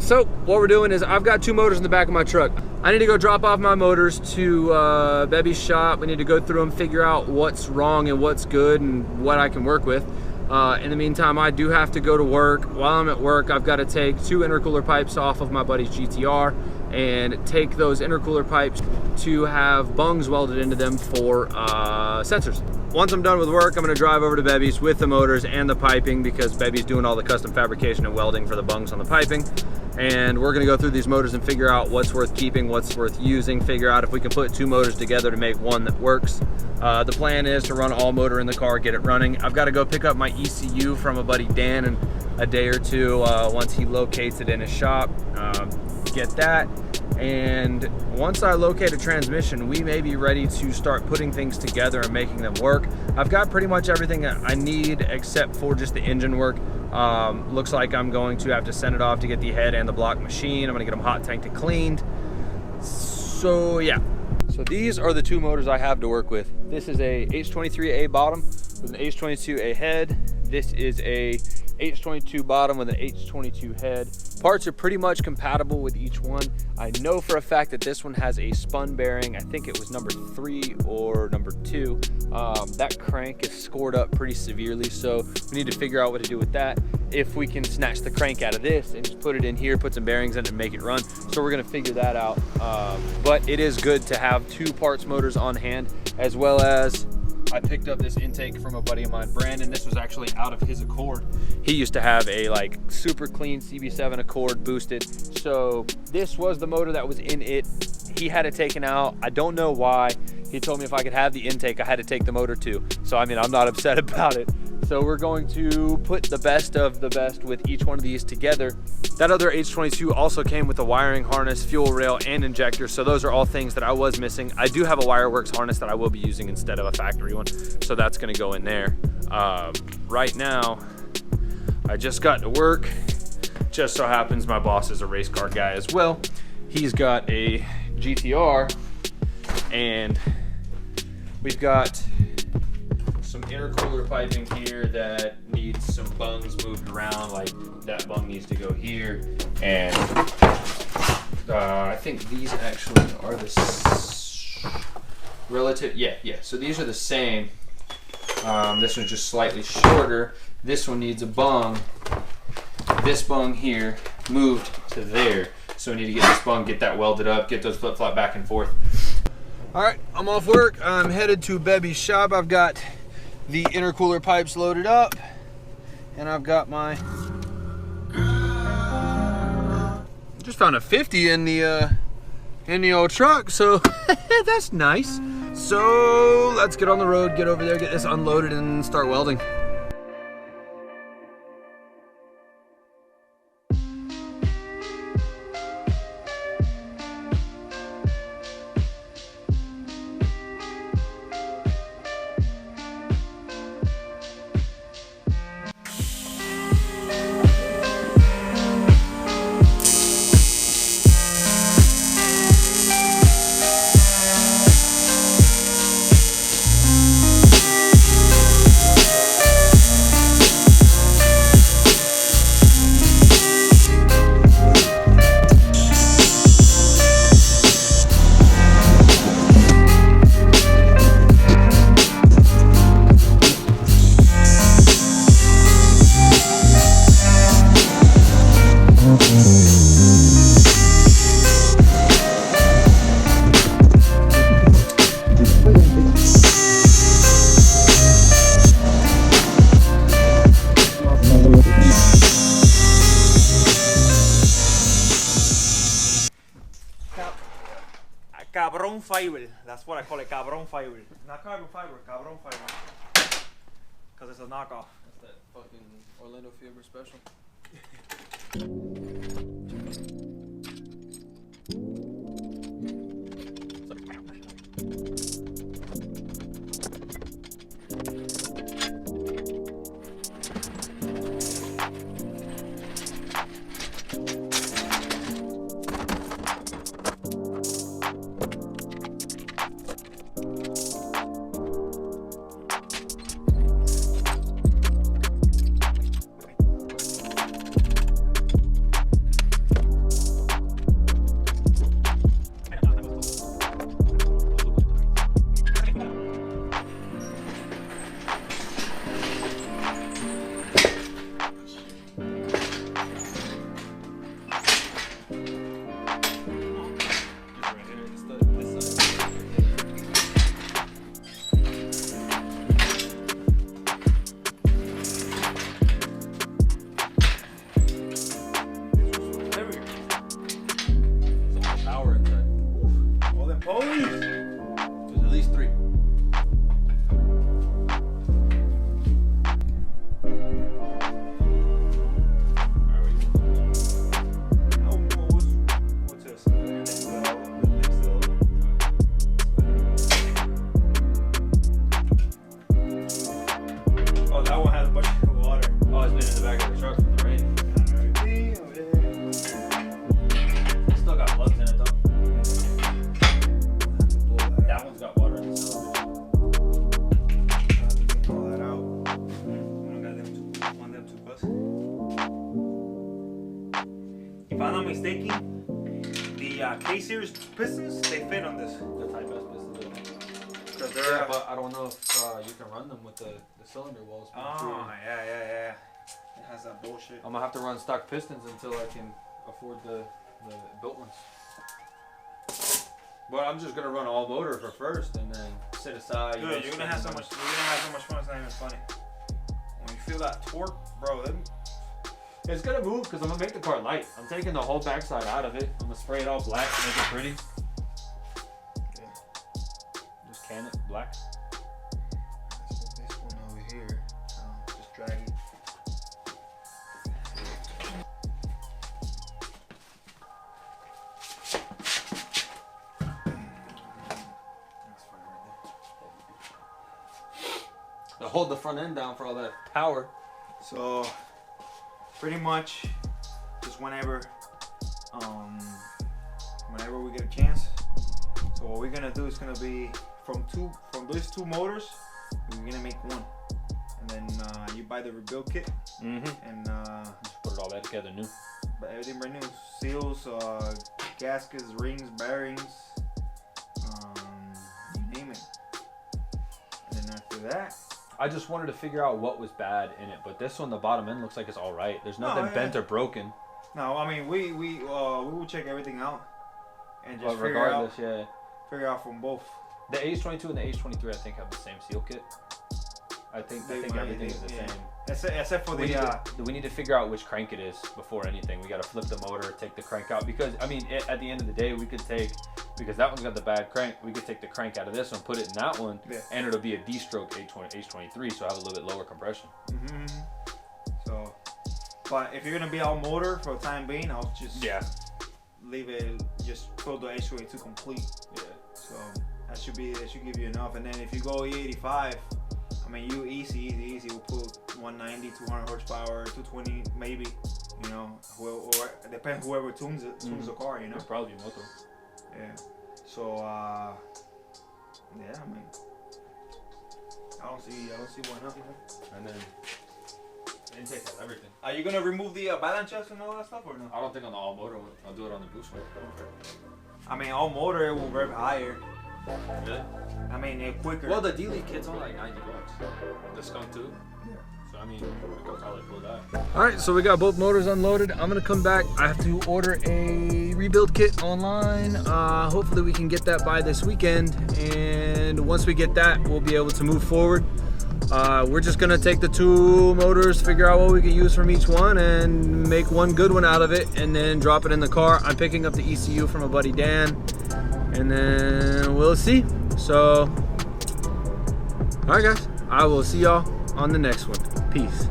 So what we're doing is I've got 2 motors in the back of my truck. I need to go drop off my motors to Bebby's shop. We need to go through them, figure out what's wrong and what's good and what I can work with. In the meantime, I do have to go to work. While I'm at work, I've got to take 2 intercooler pipes off of my buddy's GTR and take those intercooler pipes to have bungs welded into them for sensors. Once I'm done with work, I'm gonna drive over to Bebby's with the motors and the piping, because Bebby's doing all the custom fabrication and welding for the bungs on the piping. And we're gonna go through these motors and figure out what's worth keeping, what's worth using, figure out if we can put 2 motors together to make one that works. The plan is to run all motor in the car, get it running. I've got to go pick up my ECU from a buddy Dan in a day or 2 once he locates it in his shop. Get that. And once I locate a transmission, we may be ready to start putting things together and making them work. I've got pretty much everything that I need except for just the engine work. Looks like I'm going to have to send it off to get the head and the block machine. I'm gonna get them hot tanked and cleaned. So yeah. So these are the 2 motors I have to work with. This is a H23A bottom with an H22A head. This is a H22 bottom with an H22 head. Parts are pretty much compatible with each one. I know for a fact that this one has a spun bearing. I think it was number 3 or number 2. That crank is scored up pretty severely, so we need to figure out what to do with that. If we can snatch the crank out of this and just put it in here, put some bearings in it and make it run. So we're gonna figure that out. But it is good to have 2 parts motors on hand, as well as I picked up this intake from a buddy of mine, Brandon. This was actually out of his Accord. He used to have a like super clean CB7 Accord boosted. So this was the motor that was in it. He had it taken out. I don't know why. He told me if I could have the intake, I had to take the motor too. So I mean, I'm not upset about it. So we're going to put the best of the best with each one of these together. That other H22 also came with a wiring harness, fuel rail, and injector. So those are all things that I was missing. I do have a Wireworks harness that I will be using instead of a factory one. So that's gonna go in there. Right now, I just got to work. Just so happens my boss is a race car guy as well. He's got a GTR, and we've got some intercooler piping here that needs some bungs moved around. Like that bung needs to go here, and I think these actually are the relative. Yeah. So these are the same. This one's just slightly shorter. This one needs a bung. This bung here moved to there. So we need to get this bung, get that welded up, get those flip-flop back and forth. All right, I'm off work. I'm headed to Bebby's shop. I've got the intercooler pipes loaded up, and I've got my, just found a 50 in the old truck, so that's nice. So let's get on the road, get over there, get this unloaded, and start welding. Cabron fiber. That's what I call it, cabron fiber. Not carbon fiber, cabron fiber. Because it's a knockoff. That's that fucking Orlando Fiber special. Holy! There's at least 3. What's this? Next to the Oh, that one has a bunch of water. Oh, it's been in the back of the truck from the rain. It's still got plugs in it though. That one's got water in the cylinder. Pull that out. Want them to bust. If I'm not mistaken, the K-series pistons, they fit on this. The Type S pistons, I think. Cause they're, Yeah, but I don't know if you can run them with the cylinder walls. oh, yeah. It has that bullshit. I'm gonna have to run stock pistons until I can afford the built ones. But I'm just gonna run all motor for first and then sit aside. Dude, you're gonna have so much fun. It's not even funny. When you feel that torque, bro, It's gonna move because I'm gonna make the car light. I'm taking the whole backside out of it. I'm gonna spray it all black to make it pretty. yeah. Just can it black. This one over here, just drag it. To hold the front end down for all that power. So, pretty much, just whenever we get a chance. So what we're gonna do is gonna be from these 2 motors, we're gonna make one, and then you buy the rebuild kit, Mm-hmm. and Just put it all back together new. but everything brand new, seals, gaskets, rings, bearings, you name it. And then after that. I just wanted to figure out what was bad in it, but this one, the bottom end looks like it's all right. There's nothing bent or broken. No, I mean we will check everything out and just But regardless, figure out from both. the H22 and the H23 I think have the same seal kit. I think everything is the same. Except for We need to figure out which crank it is before anything. We got to flip the motor, take the crank out, because I mean at the end of the day we could take, because that one's got the bad crank, we could take the crank out of this one, put it in that one, and it'll be a D-stroke H23, so I have a little bit lower compression. Mm-hmm. So, but if you're gonna be all motor for the time being, I'll just leave it, just fill the H22 complete. Yeah. So that should give you enough. And then if you go E85, I mean you easy, we'll put 190, 200 horsepower, 220 maybe. You know, or it depends whoever tunes the car. You know. It's probably motor. Yeah. So yeah, I mean, I don't see why not. You know? And then intake has everything. Are you gonna remove the balance chest and all that stuff or no? I don't think on the all motor one. I'll do it on the boost one. I mean, all motor it will rev higher. Really? I mean, it quicker. Well, the D-Lead kit's only like $90. The Skunk too. So I mean, we could probably pull that. All right, so we got both motors unloaded. I'm gonna come back. I have to order a rebuild kit online. Hopefully we can get that by this weekend. And once we get that, we'll be able to move forward. We're just gonna take the 2 motors, figure out what we can use from each one, and make one good one out of it, and then drop it in the car. I'm picking up the ECU from a buddy Dan, and then we'll see. So, all right, guys, I will see y'all on the next one. Peace.